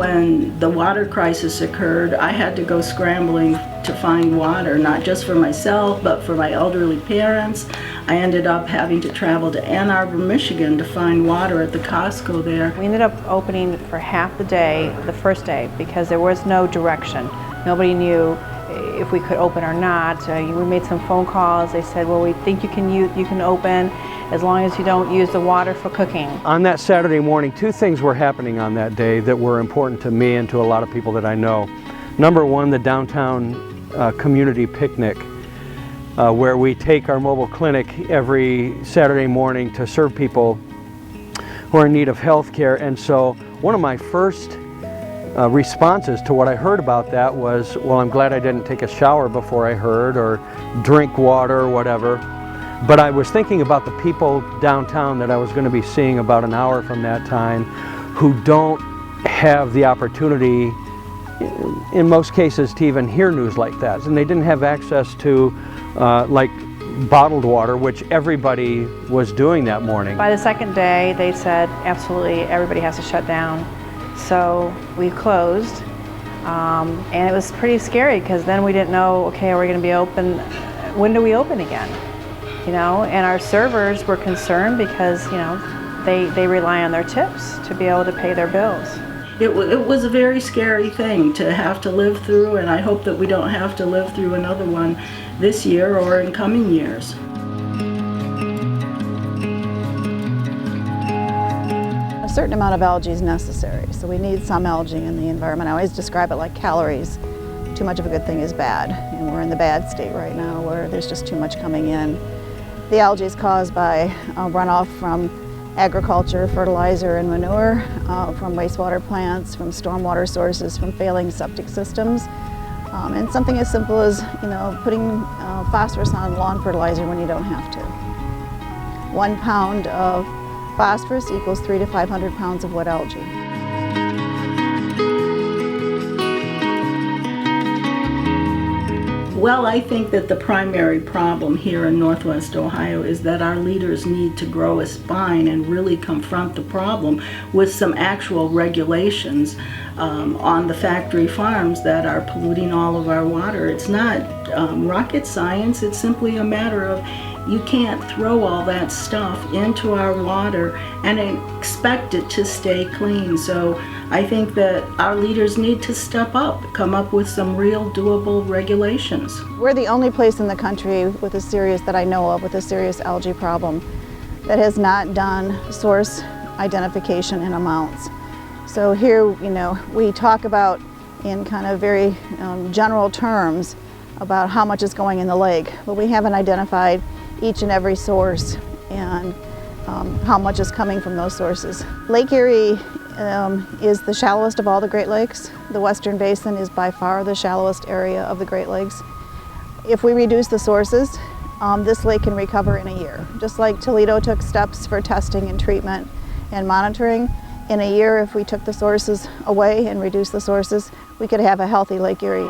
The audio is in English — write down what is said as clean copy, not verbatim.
when the water crisis occurred, I had to go scrambling to find water, not just for myself, but for my elderly parents. I ended up having to travel to Ann Arbor, Michigan to find water at the Costco there. We ended up opening for half the day, the first day, because there was no direction. Nobody knew if we could open or not. We made some phone calls. They said, well, we think you can open as long as you don't use the water for cooking. On that Saturday morning, two things were happening on that day that were important to me and to a lot of people that I know. Number one, the downtown community picnic, where we take our mobile clinic every Saturday morning to serve people who are in need of health care. And so one of my first responses to what I heard about that was, well, I'm glad I didn't take a shower before I heard or drink water or whatever. But I was thinking about the people downtown that I was going to be seeing about an hour from that time who don't have the opportunity, in most cases, to even hear news like that. And they didn't have access to like bottled water, which everybody was doing that morning. By the second day, they said absolutely everybody has to shut down. So we closed, and it was pretty scary because then we didn't know, okay, are we going to be open? When do we open again? You know, and our servers were concerned because, you know, they rely on their tips to be able to pay their bills. It was a very scary thing to have to live through, and I hope that we don't have to live through another one this year or in coming years. A certain amount of algae is necessary, so we need some algae in the environment. I always describe it like calories. Too much of a good thing is bad, and we're in the bad state right now where there's just too much coming in. The algae is caused by runoff from agriculture, fertilizer and manure, from wastewater plants, from stormwater sources, from failing septic systems, and something as simple as, you know, putting phosphorus on lawn fertilizer when you don't have to. 1 pound of phosphorus equals 300 to 500 pounds of wet algae. Well, I think that the primary problem here in Northwest Ohio is that our leaders need to grow a spine and really confront the problem with some actual regulations on the factory farms that are polluting all of our water. It's not rocket science, it's simply a matter of you can't throw all that stuff into our water and expect it to stay clean. So I think that our leaders need to step up, come up with some real doable regulations. We're the only place in the country with a serious, that I know of, with a serious algae problem that has not done source identification in amounts. So here, you know, we talk about in kind of very general terms about how much is going in the lake, but we haven't identified each and every source and how much is coming from those sources. Lake Erie is the shallowest of all the Great Lakes. The Western Basin is by far the shallowest area of the Great Lakes. If we reduce the sources, this lake can recover in a year. Just like Toledo took steps for testing and treatment and monitoring, in a year if we took the sources away and reduced the sources, we could have a healthy Lake Erie.